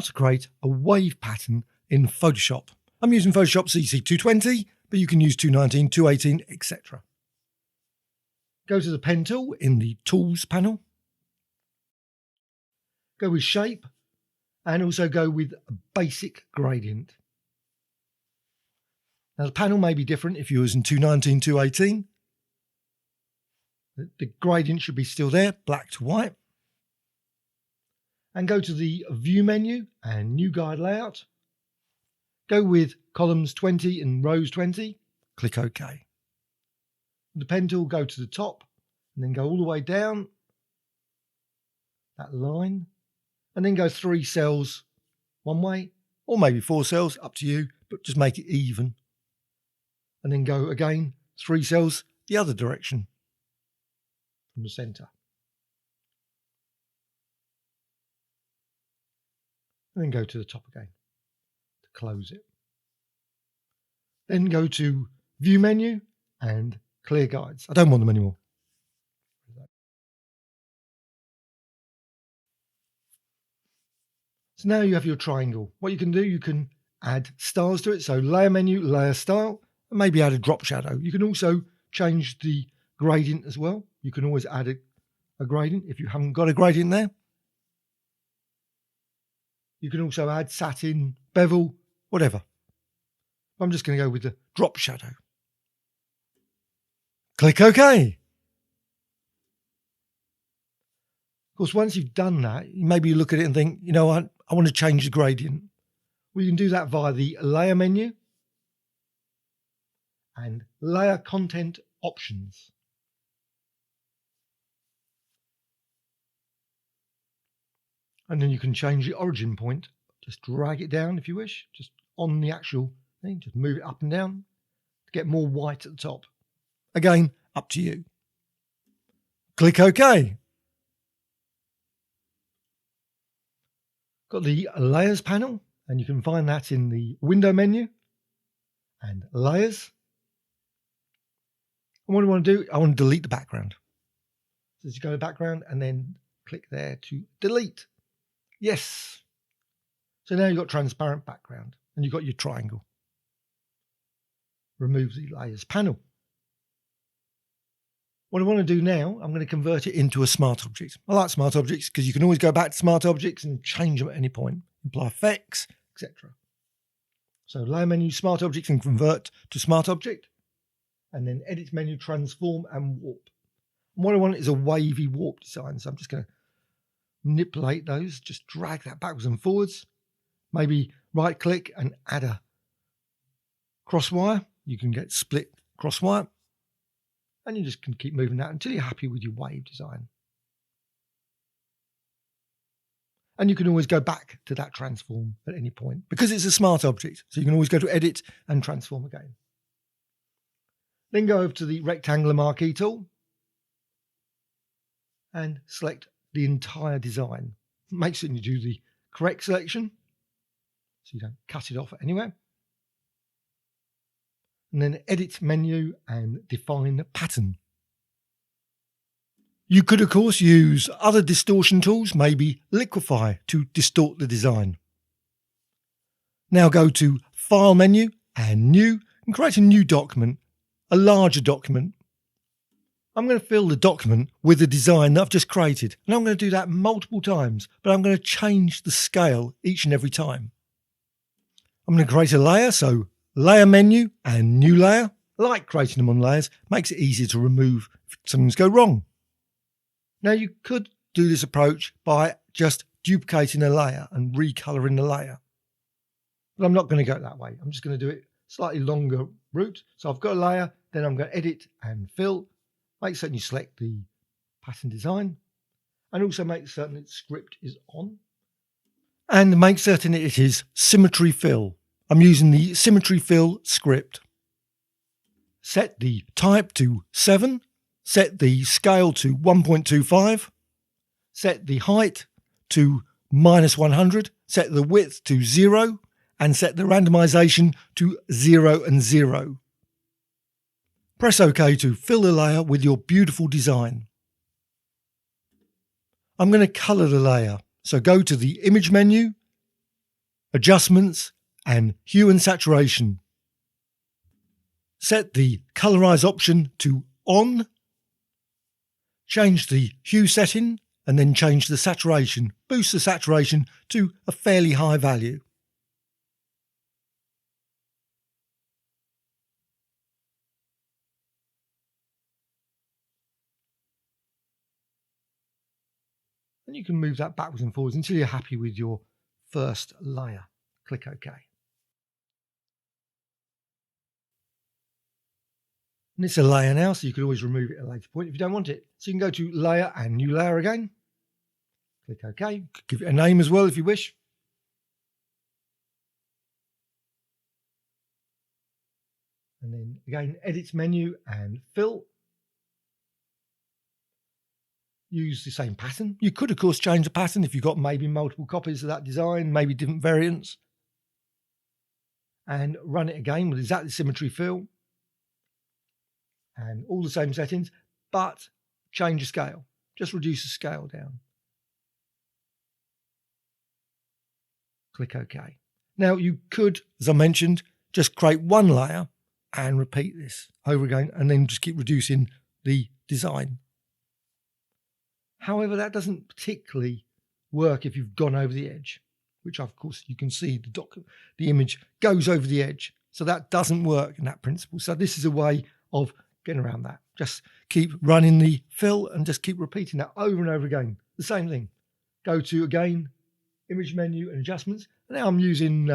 to create a wave pattern in Photoshop. I'm using Photoshop CC 220, but you can use 219, 218, etc. Go to the pen tool in the Tools panel. Go with Shape and also go with a Basic Gradient. Now the panel may be different if you're using 219, 218. The gradient should be still there, black to white. And go to the View menu and New Guide Layout. Go with columns 20 and rows 20. Click OK. With the pen tool, go to the top and then go all the way down that line and then go 3 cells one way or maybe 4 cells, up to you, but just make it even. And then go again 3 cells the other direction from the center. And then go to the top again to close it. Then go to View menu and Clear Guides. I don't want them anymore. So now you have your triangle. What you can do, you can add styles to it. So Layer menu, Layer style, and maybe add a drop shadow. You can also change the gradient as well. You can always add a gradient if you haven't got a gradient there. You can also add satin, bevel, whatever. I'm just going to go with the drop shadow. Click OK. Of course, once you've done that, maybe you look at it and think, you know what, I want to change the gradient. Well, you can do that via the Layer menu and Layer Content Options. And then you can change the origin point. Just drag it down if you wish, just on the actual thing. Just move it up and down to get more white at the top. Again, up to you. Click OK. Got the Layers panel, and you can find that in the Window menu and Layers. And what I want to do, I want to delete the background. So you go to background and then click there to delete. Yes. So now you've got transparent background and you've got your triangle. Remove the Layers panel. What I want to do now, I'm going to convert it into a smart object. I like smart objects because you can always go back to smart objects and change them at any point, apply effects, etc. So Layer menu, smart objects, and convert to smart object. And then edit menu, transform and warp. And what I want is a wavy warp design. So I'm just going to manipulate those, just drag that backwards and forwards. Maybe right click and add a crosswire. You can get split crosswire. And you just can keep moving that until you're happy with your wave design. And you can always go back to that transform at any point because it's a smart object. So you can always go to edit and transform again. Then go over to the rectangular marquee tool and select the entire design. Make sure you do the correct selection so you don't cut it off anywhere. And then edit menu and define pattern. You could, of course, use other distortion tools, maybe liquify to distort the design. Now go to File menu and New and create a new document, a larger document. I'm going to fill the document with the design that I've just created. And I'm going to do that multiple times, but I'm going to change the scale each and every time. I'm going to create a layer, so Layer menu and New Layer. I like creating them on layers, makes it easier to remove if something's go wrong. Now you could do this approach by just duplicating a layer and recoloring the layer. But I'm not going to go that way. I'm just going to do it slightly longer route. So I've got a layer, then I'm going to edit and fill. Make certain you select the pattern design and also make certain that script is on. And make certain it is symmetry fill. I'm using the symmetry fill script. Set the type to 7, set the scale to 1.25, set the height to -100, set the width to 0, and set the randomization to 0 and 0. Press OK to fill the layer with your beautiful design. I'm going to color the layer, so go to the Image menu adjustments, and hue and saturation. Set the colorize option to on, change the hue setting, and then change the saturation. Boost the saturation to a fairly high value. And you can move that backwards and forwards until you're happy with your first layer. Click OK. And it's a layer now, so you can always remove it at a later point if you don't want it. So you can go to Layer and New Layer again. Click OK. Give it a name as well if you wish. And then again, Edit menu and Fill. Use the same pattern. You could, of course, change the pattern if you've got maybe multiple copies of that design, maybe different variants. And run it again with exactly symmetry fill. And all the same settings, but change the scale. Just reduce the scale down. Click OK. Now you could, as I mentioned, just create one layer and repeat this over again, and then just keep reducing the design. However, that doesn't particularly work if you've gone over the edge, which of course you can see the image goes over the edge. So that doesn't work in that principle. So this is a way of getting around that. Just keep running the fill and just keep repeating that over and over again. The same thing. Go to, again, image menu and adjustments. And now I'm using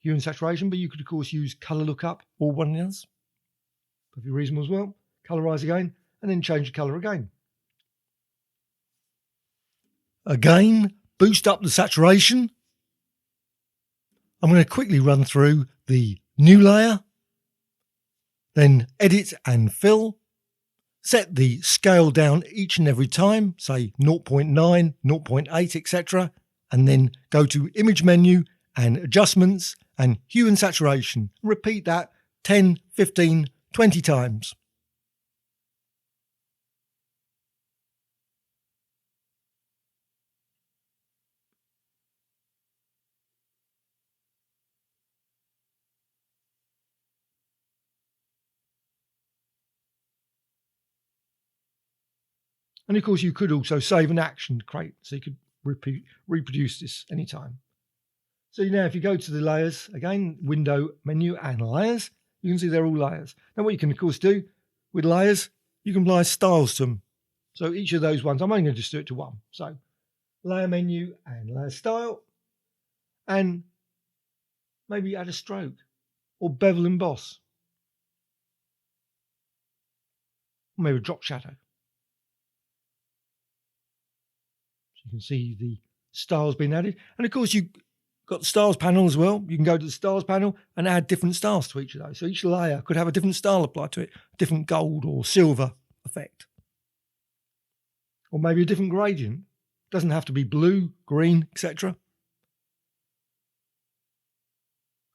hue and saturation, but you could of course use color lookup or one of the others. Perfectly reasonable as well. Colorize again and then change the color again. Again, boost up the saturation. I'm going to quickly run through the new layer, then edit and fill. Set the scale down each and every time, say 0.9, 0.8, etc. And then go to image menu and adjustments and hue and saturation. Repeat that 10, 15, 20 times. And of course, you could also save an action to create, so you could reproduce this anytime. So now if you go to the layers, again, window, menu and layers, you can see they're all layers. Now what you can of course do with layers, you can apply styles to them. So each of those ones, I'm only going to just do it to one. So layer menu and layer style, and maybe add a stroke or bevel emboss. Or maybe a drop shadow. You can see the styles being added. And of course, you've got the styles panel as well. You can go to the styles panel and add different styles to each of those. So each layer could have a different style applied to it, different gold or silver effect. Or maybe a different gradient. It doesn't have to be blue, green, etc.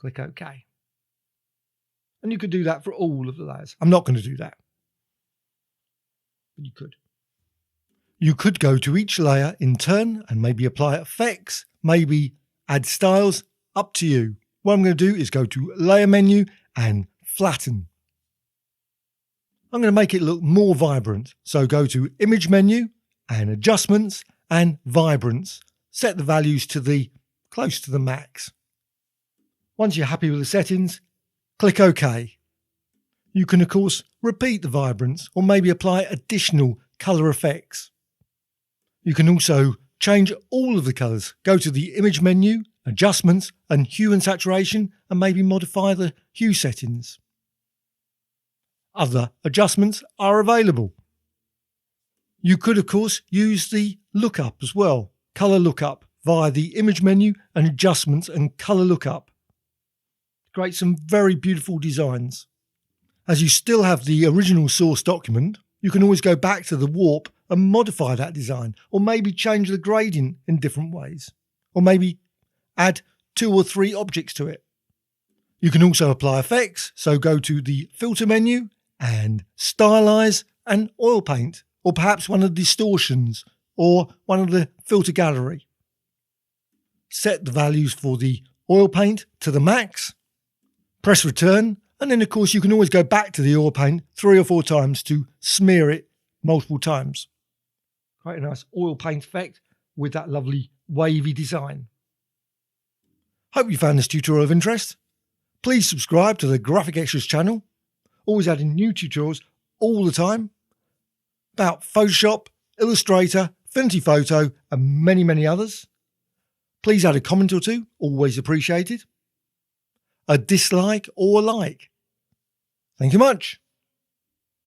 Click OK. And you could do that for all of the layers. I'm not going to do that, but you could. You could go to each layer in turn and maybe apply effects, maybe add styles, up to you. What I'm going to do is go to layer menu and flatten. I'm going to make it look more vibrant. So go to image menu and adjustments and vibrance. Set the values to close to the max. Once you're happy with the settings, click OK. You can of course repeat the vibrance or maybe apply additional color effects. You can also change all of the colours. Go to the image menu, adjustments and hue and saturation and maybe modify the hue settings. Other adjustments are available. You could of course use the lookup as well, colour lookup via the image menu and adjustments and colour lookup. Create some very beautiful designs. As you still have the original source document, you can always go back to the warp and modify that design, or maybe change the gradient in different ways, or maybe add 2 or 3 objects to it. You can also apply effects, so go to the filter menu and stylize and oil paint, or perhaps one of the distortions or one of the filter gallery. Set the values for the oil paint to the max, press return, and then of course you can always go back to the oil paint 3 or 4 times to smear it multiple times. Quite a nice oil paint effect with that lovely wavy design. Hope you found this tutorial of interest. Please subscribe to the Graphic Extras channel. Always adding new tutorials all the time about Photoshop, Illustrator, Affinity Photo and many others. Please add a comment or two, always appreciated. A dislike or a like. Thank you much.